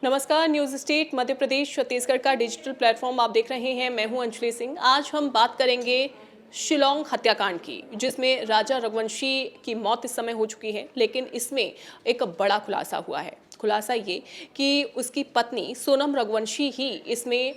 नमस्कार। News state Madhya Pradesh Chhattisgarh का digital platform आप देख रहे हैं। मैं हूं अंजलि सिंह। आज हम बात करेंगे शिलोंग हत्याकांड की, जिसमें राजा रघुवंशी की मौत इस समय हो चुकी है, लेकिन इसमें एक बड़ा खुलासा हुआ है। खुलासा ये कि उसकी पत्नी सोनम रघुवंशी ही इसमें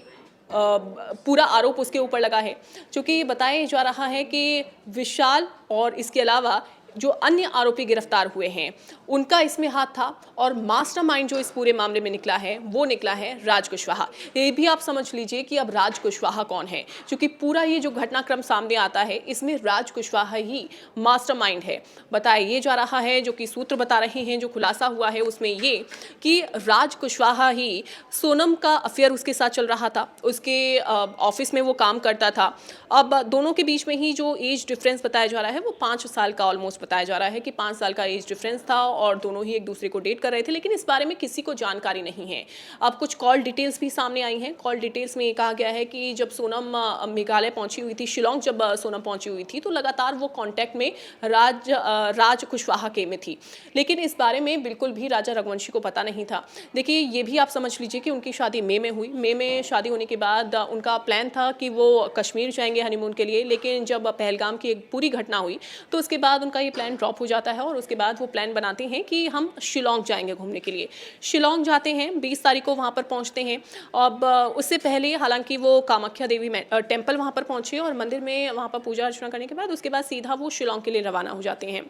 पूरा आरोप उसके ऊपर लगा है। चूंकि बताया जा रहा है कि विशाल और इसके अलावा जो अन्य आरोपी गिरफ्तार हुए हैं उनका इसमें हाथ था, और मास्टरमाइंड जो इस पूरे मामले में निकला है वो निकला है राज कुशवाहा। ये भी आप समझ लीजिए कि अब राज कुशवाहा कौन है, क्योंकि पूरा ये जो घटनाक्रम सामने आता है इसमें राज कुशवाहा ही मास्टरमाइंड है। बताया ये जा रहा है, जो कि सूत्र बता रहे हैं, जो खुलासा हुआ है उसमें ये कि राज कुशवाहा ही सोनम का अफेयर उसके साथ चल रहा था, उसके ऑफिस में वो काम करता था। अब दोनों के बीच में ही जो एज डिफरेंस बताया जा रहा है वो 5 साल का ऑलमोस्ट बताया जा रहा है कि 5 साल का एज डिफरेंस था, और दोनों ही एक दूसरे को डेट कर रहे थे, लेकिन इस बारे में किसी को जानकारी नहीं है। अब कुछ कॉल डिटेल्स भी सामने आई हैं। कॉल डिटेल्स में ये कहा गया है कि जब सोनम मेघालय पहुंची हुई थी, शिलोंग जब सोनम पहुंची हुई थी, तो लगातार वो कांटेक्ट में राज कुशवाहा के में थी, लेकिन इस बारे में बिल्कुल भी राजा रघुवंशी को पता नहीं था। देखिए, ये भी आप समझ लीजिए कि उनकी शादी मई में हुई। मई में शादी होने के बाद उनका प्लान था कि वो कश्मीर जाएंगे हनीमून के लिए, लेकिन जब पहलगाम की एक पूरी घटना हुई तो उसके बाद उनका ये प्लान ड्रॉप हो जाता है, और उसके बाद वो प्लान बनाते हैं कि हम शिलोंग जाएंगे घूमने के लिए। शिलोंग जाते हैं, 20 तारीख को वहाँ पर पहुँचते हैं। अब उससे पहले हालांकि वो कामाख्या देवी टेम्पल वहाँ पर पहुँचे, और मंदिर में वहाँ पर पूजा अर्चना करने के बाद उसके बाद सीधा वो शिलोंग के लिए रवाना हो जाते हैं।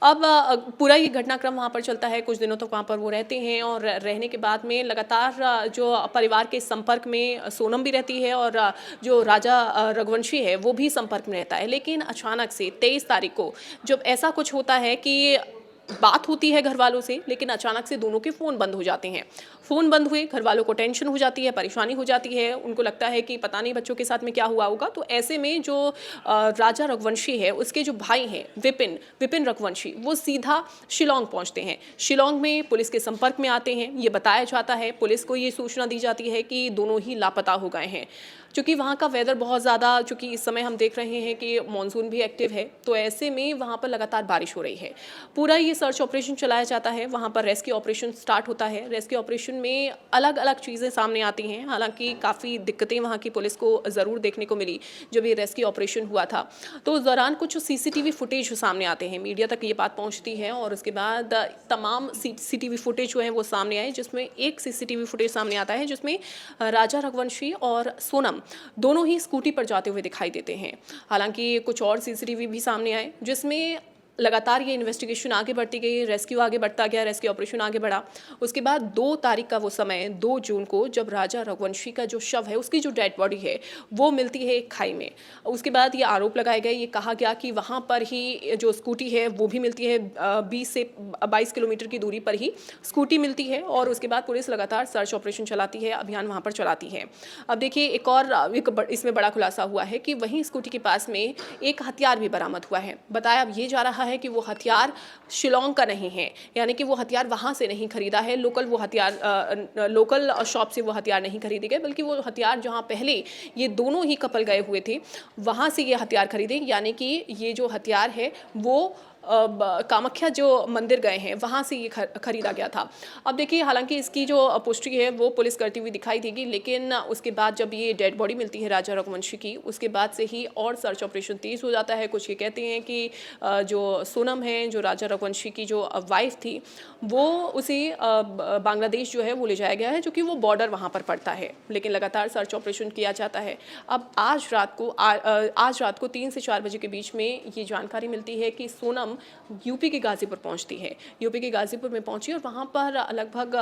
अब पूरा ये घटनाक्रम वहाँ पर चलता है, कुछ दिनों तक वहाँ पर वो रहते हैं, और रहने के बाद में लगातार जो परिवार के संपर्क में सोनम भी रहती है, और जो राजा रघुवंशी है वो भी संपर्क में रहता है। लेकिन अचानक से 23 तारीख को जब ऐसा कुछ होता है कि बात होती है घर वालों से, लेकिन अचानक से दोनों के फ़ोन बंद हो जाते हैं। फ़ोन बंद हुए, घर वालों को टेंशन हो जाती है, परेशानी हो जाती है, उनको लगता है कि पता नहीं बच्चों के साथ में क्या हुआ होगा। तो ऐसे में जो राजा रघुवंशी है, उसके जो भाई हैं विपिन विपिन रघुवंशी, वो सीधा शिलोंग पहुंचते हैं। शिलोंग में पुलिस के संपर्क में आते हैं। ये बताया जाता है, पुलिस को ये सूचना दी जाती है कि दोनों ही लापता हो गए हैं। चूँकि वहाँ का वेदर बहुत ज़्यादा, चूँकि इस समय हम देख रहे हैं कि मानसून भी एक्टिव है, तो ऐसे में वहाँ पर लगातार बारिश हो रही है। पूरा ये सर्च ऑपरेशन चलाया जाता है, वहाँ पर रेस्क्यू ऑपरेशन स्टार्ट होता है। रेस्क्यू ऑपरेशन में अलग अलग चीज़ें सामने आती हैं। हालांकि काफ़ी दिक्कतें वहाँ की पुलिस को ज़रूर देखने को मिली जब ये रेस्क्यू ऑपरेशन हुआ था। तो उस दौरान कुछ सीसीटीवी फुटेज सामने आते हैं, मीडिया तक ये बात पहुँचती है, और उसके बाद तमाम सीसीटीवी फुटेज जो है वो सामने आए, जिसमें एक सीसीटीवी फुटेज सामने आता है जिसमें राजा रघुवंशी और सोनम दोनों ही स्कूटी पर जाते हुए दिखाई देते हैं। हालांकि कुछ और सीसीटीवी भी सामने आए, जिसमें लगातार ये इन्वेस्टिगेशन आगे बढ़ती गई, रेस्क्यू आगे बढ़ता गया, रेस्क्यू ऑपरेशन आगे बढ़ा। उसके बाद 2 तारीख का वो समय, 2 जून को, जब राजा रघुवंशी का जो शव है, उसकी जो डेड बॉडी है वो मिलती है एक खाई में। उसके बाद ये आरोप लगाए गए, ये कहा गया कि वहाँ पर ही जो स्कूटी है वो भी मिलती है, 20 से 22 किलोमीटर की दूरी पर ही स्कूटी मिलती है, और उसके बाद पुलिस लगातार सर्च ऑपरेशन चलाती है, अभियान वहाँ पर चलाती है। अब देखिए, इसमें बड़ा खुलासा हुआ है कि वहीं स्कूटी के पास में एक हथियार भी बरामद हुआ है। बताया अब ये जा रहा है कि वो हथियार शिलोंग का नहीं है, यानी कि वो हथियार वहाँ से नहीं खरीदा है, लोकल शॉप से वो हथियार नहीं खरीदे गए, बल्कि वो हथियार जहाँ पहले ये दोनों ही कपल गए हुए थे वहाँ से ये हथियार खरीदे। यानी कि ये जो हथियार है वो कामाख्या जो मंदिर गए हैं वहाँ से ये खरीदा गया था। अब देखिए, हालांकि इसकी जो पुष्टि है वो पुलिस करती हुई दिखाई देगी, लेकिन उसके बाद जब ये डेड बॉडी मिलती है राजा रघुवंशी की, उसके बाद से ही और सर्च ऑपरेशन तेज़ हो जाता है। कुछ ये कहते हैं कि जो सोनम है, जो राजा रघुवंशी की जो वाइफ थी, वो उसे बांग्लादेश जो है वो ले जाया गया है, जो कि वो बॉर्डर वहाँ पर पड़ता है। लेकिन लगातार सर्च ऑपरेशन किया जाता है। अब आज रात को 3 से 4 बजे के बीच में ये जानकारी मिलती है कि सोनम यूपी के गाजीपुर पहुंचती है। यूपी के गाजीपुर में पहुंची, और वहां पर लगभग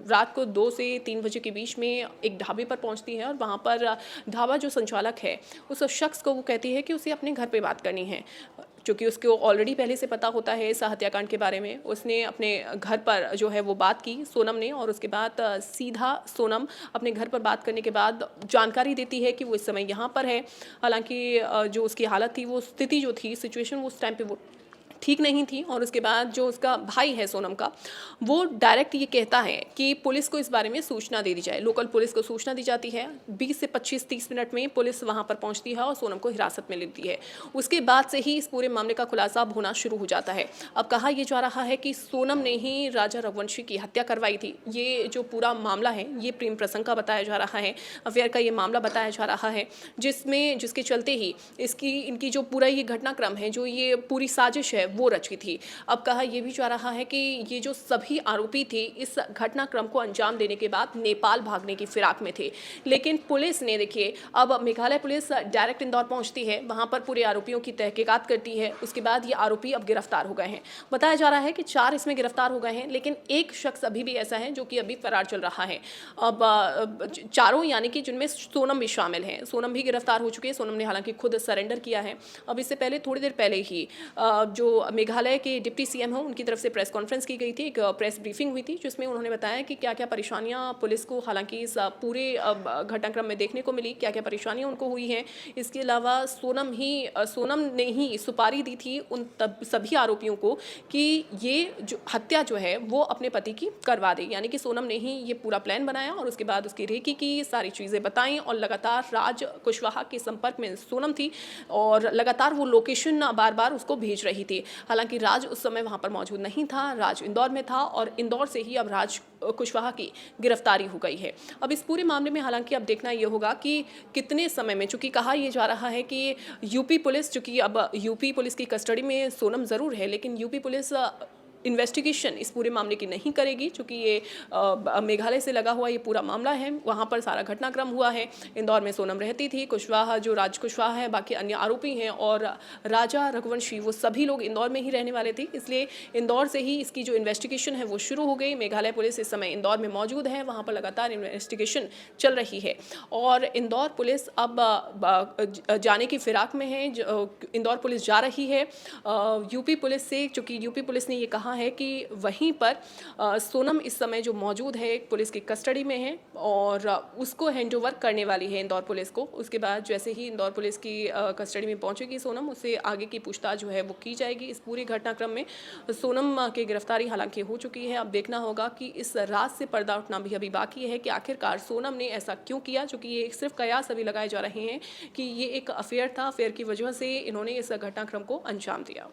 रात को 2 से 3 बजे के बीच में एक ढाबे पर पहुंचती है, और वहां पर ढाबा जो संचालक है उस शख्स को वो कहती है कि उसे अपने घर पे बात करनी है। क्योंकि उसको ऑलरेडी पहले से पता होता है इस हत्याकांड के बारे में, उसने अपने घर पर जो है वो बात की सोनम ने, और उसके बाद सीधा सोनम अपने घर पर बात करने के बाद जानकारी देती है कि वो इस समय यहाँ पर है। हालांकि जो उसकी हालत थी, वो स्थिति जो थी, सिचुएशन वो उस टाइम पे वो ठीक नहीं थी और उसके बाद जो उसका भाई है सोनम का, वो डायरेक्ट ये कहता है कि पुलिस को इस बारे में सूचना दे दी जाए। लोकल पुलिस को सूचना दी जाती है। 20 से 25-30 मिनट में पुलिस वहाँ पर पहुँचती है और सोनम को हिरासत में लेती है। उसके बाद से ही इस पूरे मामले का खुलासा अब होना शुरू हो जाता है। अब कहा यह जा रहा है कि सोनम ने ही राजा रघुवंशी की हत्या करवाई थी। ये जो पूरा मामला है ये प्रेम प्रसंग का बताया जा रहा है, अफेयर का ये मामला बताया जा रहा है, जिसके चलते ही इनकी जो पूरा ये घटनाक्रम है, जो ये पूरी साजिश है वो रची थी। अब कहा यह भी जा रहा है कि ये जो सभी आरोपी थे इस घटनाक्रम को अंजाम देने के बाद नेपाल भागने की फिराक में थे, लेकिन पुलिस ने देखिए अब मेघालय पुलिस डायरेक्ट इंदौर पहुंचती है, वहां पर पूरे आरोपियों की तहकीकात करती है। उसके बाद ये आरोपी अब गिरफ्तार हो गए हैं। बताया जा रहा है कि 4 इसमें गिरफ्तार हो गए हैं, लेकिन एक शख्स अभी भी ऐसा है जो कि अभी फरार चल रहा है। अब चारों यानी कि जिनमें सोनम भी शामिल है, सोनम भी गिरफ्तार हो चुकी है। सोनम ने हालांकि खुद सरेंडर किया है। अब इससे पहले थोड़ी देर पहले ही जो मेघालय के डिप्टी सीएम हैं उनकी तरफ से प्रेस कॉन्फ्रेंस की गई थी, एक प्रेस ब्रीफिंग हुई थी जिसमें उन्होंने बताया कि क्या क्या परेशानियां पुलिस को हालांकि इस पूरे घटनाक्रम में देखने को मिली, क्या क्या परेशानियां उनको हुई हैं। इसके अलावा सोनम ने ही सुपारी दी थी उन सभी आरोपियों को कि ये जो हत्या जो है वो अपने पति की करवा दे, यानी कि सोनम ने ही ये पूरा प्लान बनाया और उसके बाद उसकी रेकी की, सारी चीज़ें बताई और लगातार राज कुशवाहा के संपर्क में सोनम थी और लगातार वो लोकेशन बार बार उसको भेज रही थी। हालांकि राज उस समय वहां पर मौजूद नहीं था, राज इंदौर में था और इंदौर से ही अब राज कुशवाहा की गिरफ्तारी हो गई है। अब इस पूरे मामले में हालांकि अब देखना ये होगा कि कितने समय में, चूंकि कहा यह जा रहा है कि यूपी पुलिस, चूंकि अब यूपी पुलिस की कस्टडी में सोनम ज़रूर है, लेकिन यूपी पुलिस इन्वेस्टिगेशन इस पूरे मामले की नहीं करेगी, चूँकि ये मेघालय से लगा हुआ ये पूरा मामला है। वहाँ पर सारा घटनाक्रम हुआ है। इंदौर में सोनम रहती थी, कुशवाहा जो राज कुशवाहा है, बाकी अन्य आरोपी हैं और राजा रघुवंशी, वो सभी लोग इंदौर में ही रहने वाले थे। इसलिए इंदौर से ही इसकी जो इन्वेस्टिगेशन है वो शुरू हो गई। मेघालय पुलिस इस समय इंदौर में मौजूद है, वहाँ पर लगातार इन्वेस्टिगेशन चल रही है और इंदौर पुलिस अब जाने की फिराक में है। इंदौर पुलिस जा रही है यूपी पुलिस से, चूँकि यूपी पुलिस ने ये कहा है कि वहीं पर सोनम इस समय जो मौजूद है पुलिस की कस्टडी में है और उसको हैंडओवर करने वाली है इंदौर पुलिस को। उसके बाद जैसे ही इंदौर पुलिस की कस्टडी में पहुंचेगी सोनम, उससे आगे की पूछताछ जो है वो की जाएगी। इस पूरे घटनाक्रम में सोनम की गिरफ्तारी हालांकि हो चुकी है। अब देखना होगा कि इस राज से पर्दा उठना भी अभी बाकी है कि आखिरकार सोनम ने ऐसा क्यों किया, जो कि ये सिर्फ कयास अभी लगाए जा रहे हैं कि ये एक अफेयर था, अफेयर की वजह से इन्होंने इस घटनाक्रम को अंजाम दिया।